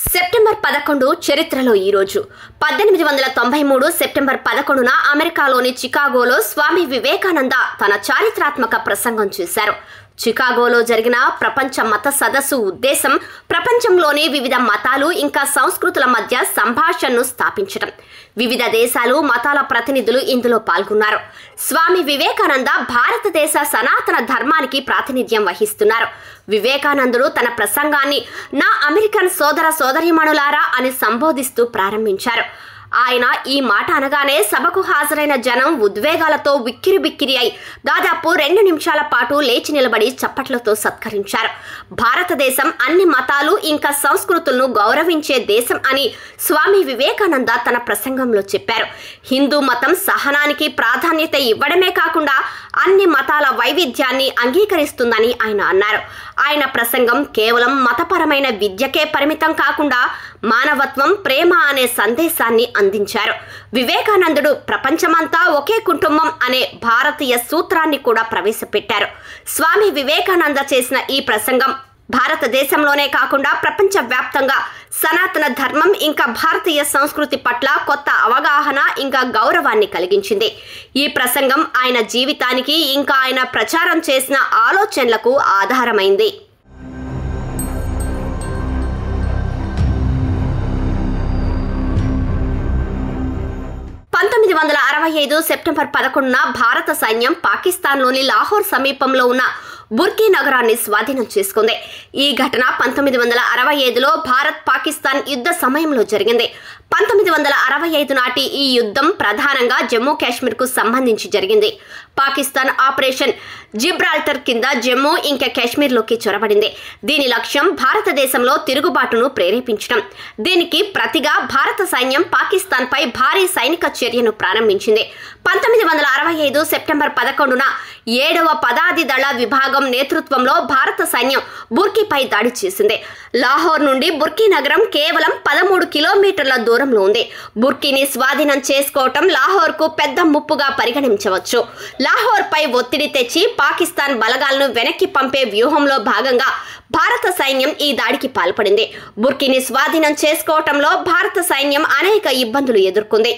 September 11 చరిత్రలో ఈ రోజు 1893 సెప్టెంబర్ 11న అమెరికాలోని చికాగోలో స్వామి వివేకానంద తన చారిత్రాత్మక ప్రసంగం చేశారు. చికాగోలో జరిగిన ప్రపంచ మత సదస్సు ఉద్దేశం ప్రపంచంలోని వివిధ మతాలు ఇంకా సంస్కృతుల మధ్య సంభాషణను స్థాపించడం. వివిధ దేశాలు మతాల ప్రతినిధులు ఇందులో పాల్గొన్నారు. స్వామి వివేకానంద భారతదేశ సనాతన ధర్మానికి ప్రాతినిధ్యం వహిస్తున్నారు. వివేకానందుడు తన ప్రసంగాన్ని నా అమెరికన్ సోదర సోదరీమణులారా అని సంబోధిస్తూ ప్రారంభించారు. ఆయన ఈ మాట అనగానే సభకు హాజరైన జనం ఉద్వేగాలతో బిక్కిరి అయి దాదాపు 2 నిమిషాల పాటు లేచి నిలబడి చప్పట్లతో సత్కరించారు. భారతదేశం అన్ని మతాలు ఇంకా సంస్కృతులను గౌరవించే దేశం అని స్వామి వివేకానంద తన ప్రసంగంలో చెప్పారు. హిందూ మతం సహనానికి ప్రాధాన్యత ఇవ్వడమే కాకుండా అన్ని మతాల వైవిధ్యాన్ని అంగీకరిస్తుందని ఆయన అన్నారు. ఆయన ప్రసంగం కేవలం మతపరమైన విద్యకే పరిమితం కాకుండా మానవత్వం, ప్రేమ అనే సందేశాన్ని అందించారు. వివేకానందుడు ప్రపంచమంతా ఒకే కుటుంబం అనే భారతీయ సూత్రాన్ని కూడా ప్రవేశపెట్టారు. స్వామి వివేకానంద చేసిన ఈ ప్రసంగం భారతదేశంలోనే కాకుండా ప్రపంచవ్యాప్తంగా సనాతన ధర్మం ఇంకా భారతీయ సంస్కృతి పట్ల కొత్త అవగాహన ఇంకా గౌరవాన్ని కలిగించింది. ఈ ప్రసంగం ఆయన జీవితానికి ఇంకా ఆయన ప్రచారం చేసిన ఆలోచనలకు ఆధారమైంది. 1965 సెప్టెంబర్ 11న భారత సైన్యం పాకిస్తాన్లోని లాహోర్ సమీపంలో ఉన్న బుర్కీ నగరాన్ని స్వాధీనం చేసుకుంది. ఈ ఘటన 1965లో భారత్ పాకిస్తాన్ యుద్ధ సమయంలో జరిగింది. 1965 నాటి ఈ యుద్ధం ప్రధానంగా జమ్మూ కాశ్మీర్కు సంబంధించి జరిగింది. పాకిస్తాన్ ఆపరేషన్ జిబ్రాల్టర్ కింద జమ్మూ ఇంకా కాశ్మీర్లోకి చొరబడింది. దీని లక్ష్యం భారతదేశంలో తిరుగుబాటును ప్రేరేపించడం. దీనికి ప్రతిగా భారత సైన్యం పాకిస్తాన్పై భారీ సైనిక చర్యను ప్రారంభించింది. 1965 సెప్టెంబర్ 11న 7వ పదాతి దళ విభాగం నేతృత్వంలో భారత సైన్యం బుర్కీపై దాడి చేసింది. లాహోర్ నుండి బుర్కీ నగరం కేవలం 13 కిలోమీటర్ల దూరంలో ఉంది. బుర్కీని స్వాధీనం చేసుకోవటం లాహోర్కు పెద్ద ముప్పుగా పరిగణించవచ్చు. లాహోర్ పై ఒత్తిడి తెచ్చి పాకిస్తాన్ బలగాలను వెనక్కి పంపే వ్యూహంలో భాగంగా భారత సైన్యం ఈ దాడికి పాల్పడింది. బుర్కీని స్వాధీనం చేసుకోవటంలో భారత సైన్యం అనేక ఇబ్బందులు ఎదుర్కొంది.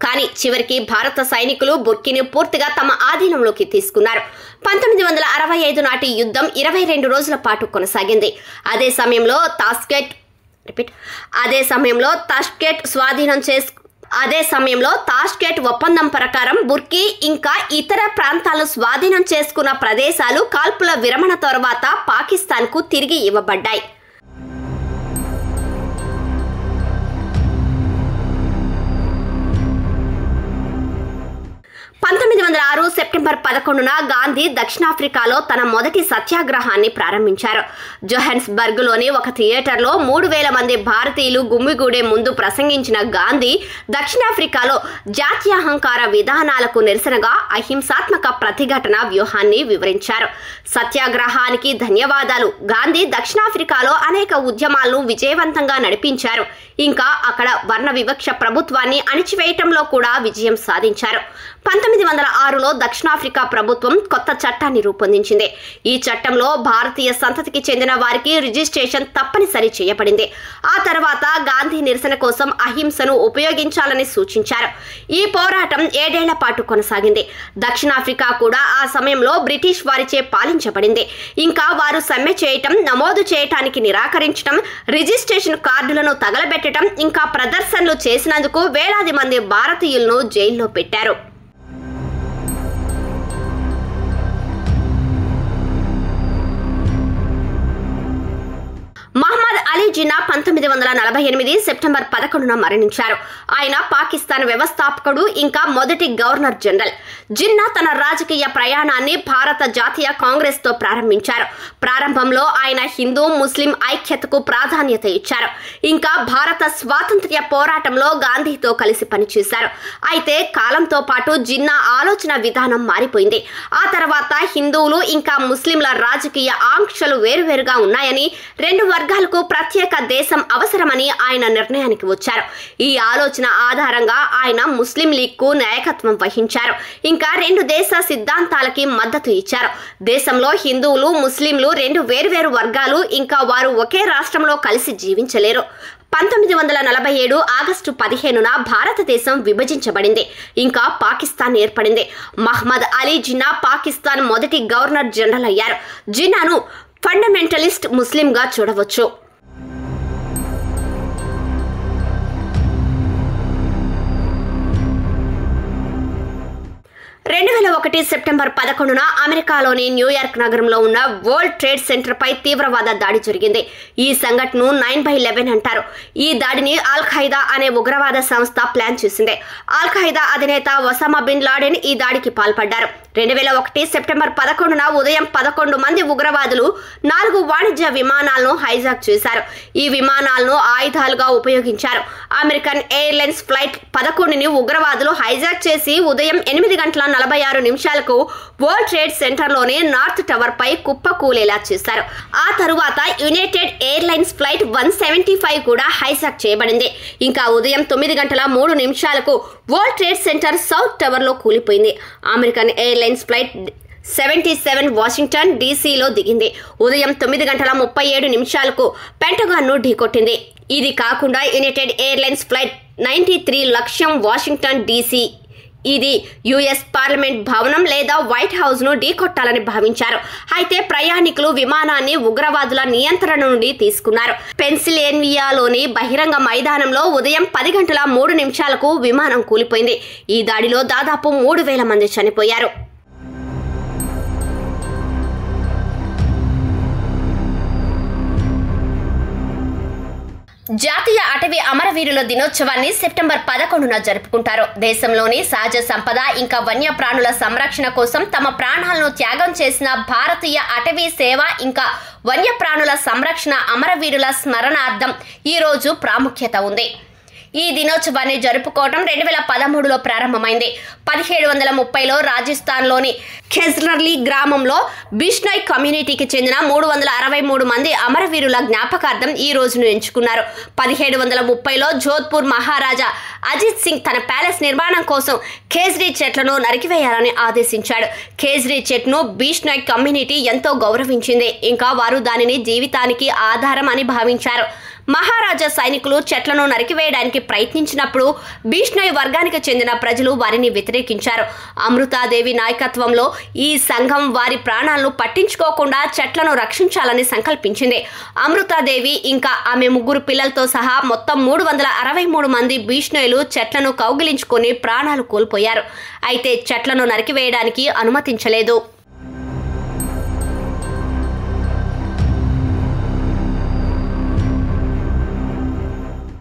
కానీ చివరికి భారత సైనికులు బుర్కీని పూర్తిగా తమ ఆధీనంలోకి తీసుకున్నారు. 1965 నాటి యుద్ధం 22 రోజుల పాటు కొనసాగింది. అదే సమయంలో తాష్కెట్ ఒప్పందం ప్రకారం బుర్కీ ఇంకా ఇతర ప్రాంతాలు స్వాధీనం చేసుకున్న ప్రదేశాలు కాల్పుల విరమణ తర్వాత పాకిస్తాన్కు తిరిగి ఇవ్వబడ్డాయి. సెప్టెంబర్ 11న గాంధీ దక్షిణాఫ్రికాలో తన మొదటి సత్యాగ్రహాన్ని ప్రారంభించారు. జోహాన్స్బర్గ్లోని ఒక థియేటర్లో 3000 మంది భారతీయులు గుమ్మిగూడే ముందు ప్రసంగించిన గాంధీ దక్షిణాఫ్రికాలో జాత్యహంకార విధానాలకు నిరసనగా అహింసాత్మక ప్రతిఘటన వ్యూహాన్ని వివరించారు. సత్యాగ్రహానికి ధన్యవాదాలు. గాంధీ దక్షిణాఫ్రికాలో అనేక ఉద్యమాలను విజయవంతంగా నడిపించారు. ఇంకా అక్కడ వర్ణ వివక్ష ప్రభుత్వాన్ని అణిచివేయటంలో కూడా విజయం సాధించారు. 1906లో దక్షిణాఫ్రికా ప్రభుత్వం కొత్త చట్టాన్ని రూపొందించింది. ఈ చట్టంలో భారతీయ సంతతికి చెందిన వారికి రిజిస్ట్రేషన్ తప్పనిసరి చేయబడింది. ఆ తర్వాత గాంధీ నిరసన కోసం అహింసను ఉపయోగించాలని సూచించారు. ఈ పోరాటం 7 ఏళ్ల పాటు కొనసాగింది. దక్షిణాఫ్రికా కూడా ఆ సమయంలో బ్రిటిష్ వారిచే పాలించబడింది. ఇంకా వారు సమ్మె చేయటం, నమోదు చేయటానికి నిరాకరించడం, రిజిస్ట్రేషన్ కార్డులను తగలబెట్టడం ఇంకా ప్రదర్శనలు చేసినందుకు వేలాది మంది భారతీయులను జైల్లో పెట్టారు. మహమ్మద్ అలీ జిన్నా 1948 సెప్టెంబర్ 11న మరణించారు. ఆయన పాకిస్తాన్ వ్యవస్థాపకుడు ఇంకా మొదటి గవర్నర్ జనరల్. జిన్నా తన రాజకీయ ప్రయాణాన్ని భారత జాతీయ కాంగ్రెస్ తో ప్రారంభించారు. ప్రారంభంలో ఆయన హిందూ ముస్లిం ఐక్యతకు ప్రాధాన్యత ఇచ్చారు. ఇంకా భారత స్వాతంత్ర్య పోరాటంలో గాంధీతో కలిసి పనిచేశారు. అయితే కాలంతో పాటు జిన్నా ఆలోచన విధానం మారిపోయింది. ఆ తర్వాత హిందువులు ఇంకా ముస్లింల రాజకీయ ఆంక్షలు వేరువేరుగా ఉన్నాయని, 2 వర్గాలకు ప్రత్యేక ప్రత్యేక దేశం అవసరమని ఆయన నిర్ణయానికి వచ్చారు. ఈ ఆలోచన ఆధారంగా ఆయన ముస్లిం లీగ్కు నాయకత్వం వహించారు. ఇంకా 2 దేశ సిద్ధాంతాలకి మద్దతు ఇచ్చారు. దేశంలో హిందువులు, ముస్లింలు 2 వేర్వేరు వర్గాలు, ఇంకా వారు ఒకే రాష్ట్రంలో కలిసి జీవించలేరు. 1947 ఆగస్టు 15న భారతదేశం విభజించబడింది. ఇంకా పాకిస్తాన్ ఏర్పడింది. మహ్మద్ అలీ జిన్నా పాకిస్తాన్ మొదటి గవర్నర్ జనరల్ అయ్యారు. జిన్నాను ఫండమెంటలిస్ట్ ముస్లింగా చూడవచ్చు. 2001 సెప్టెంబర్ 11న అమెరికాలోని న్యూయార్క్ నగరంలో ఉన్న వరల్డ్ ట్రేడ్ సెంటర్ పై తీవ్రవాద దాడి జరిగింది. ఈ సంఘటనను 9/11 అంటారు. ఈ దాడిని అల్ ఖైదా అనే ఉగ్రవాద సంస్థ ప్లాన్ చేసింది. అల్ ఖైదా అధినేత ఒసామా బిన్ లాడెన్ ఈ దాడికి పాల్పడ్డారు. 2001 సెప్టెంబర్ 11న ఉదయం 11 మంది ఉగ్రవాదులు 4 వాణిజ్య విమానాలను హైజాక్ చేశారు. ఈ విమానాలను ఆయుధాలుగా ఉపయోగించారు. అమెరికన్ ఎయిర్లైన్స్ ఫ్లైట్ 11ని ఉగ్రవాదులు హైజాక్ చేసి ఉదయం 8:46 వరల్డ్ ట్రేడ్ సెంటర్లోని నార్త్ టవర్ పై కుప్పకూలేలా చేశారు. ఆ తరువాత యునైటెడ్ ఎయిర్లైన్స్ ఫ్లైట్ 175 కూడా హైజాక్ చేయబడింది. ఇంకా ఉదయం 9:03 world trade centre south tower లో కూలిపోయింది. అమెరికన్ ఎయిర్లైన్స్ ఫ్లైట్ 77 వాషింగ్టన్ డీసీలో దిగింది. ఉదయం 9:37 పెంటగాన్ ను ఢీకొట్టింది. ఇది కాకుండా యునైటెడ్ ఎయిర్లైన్స్ ఫ్లైట్ 93 లక్ష్యం వాషింగ్టన్ డీసీ. ఇది యుఎస్ పార్లమెంట్ భవనం లేదా వైట్ హౌస్ ను ఢీకొట్టాలని భావించారు. అయితే ప్రయాణికులు విమానాన్ని ఉగ్రవాదుల నియంత్రణ నుండి తీసుకున్నారు. పెన్సిల్వేనియాలోని బహిరంగ మైదానంలో ఉదయం 10:03 విమానం కూలిపోయింది. ఈ దాడిలో దాదాపు 3,000 మంది చనిపోయారు. జాతీయ అటవీ అమరవీరుల దినోత్సవాన్ని సెప్టెంబర్ 11న జరుపుకుంటారు. దేశంలోని సహజ సంపద ఇంకా వన్యప్రాణుల సంరక్షణ కోసం తమ ప్రాణాలను త్యాగం చేసిన భారతీయ అటవీ సేవ ఇంకా వన్యప్రాణుల సంరక్షణ అమరవీరుల స్మరణార్థం ఈ రోజు ప్రాముఖ్యత ఉంది. ఈ దినోత్సవాన్ని జరుపుకోవడం 2013లో ప్రారంభమైంది. 1730లో రాజస్థాన్లోని ఖెజ్రర్లీ గ్రామంలో బిష్నాయ్ కమ్యూనిటీకి చెందిన 363 మంది అమరవీరుల జ్ఞాపకార్థం ఈ రోజును ఎంచుకున్నారు. 1730లో జోధ్పూర్ మహారాజా అజిత్ సింగ్ తన ప్యాలెస్ నిర్మాణం కోసం ఖేజ్రీ చెట్లను నరికివేయాలని ఆదేశించాడు. ఖేజ్రీ చెట్ను బిష్నాయ్ కమ్యూనిటీ ఎంతో గౌరవించింది. ఇంకా వారు దానిని జీవితానికి ఆధారం అని భావించారు. మహారాజా సైనికులు చెట్లను నరికివేయడానికి ప్రయత్నించినప్పుడు బిష్నాయ్ వర్గానికి చెందిన ప్రజలు వారిని వ్యతిరేకించారు. అమృతాదేవి నాయకత్వంలో ఈ సంఘం వారి ప్రాణాలను పట్టించుకోకుండా చెట్లను రక్షించాలని సంకల్పించింది. అమృతాదేవి ఇంకా ఆమె 3 పిల్లలతో సహా మొత్తం 363 మంది బిష్నాయ్లు చెట్లను కౌగిలించుకొని ప్రాణాలు కోల్పోయారు. అయితే చెట్లను నరికివేయడానికి అనుమతించలేదు.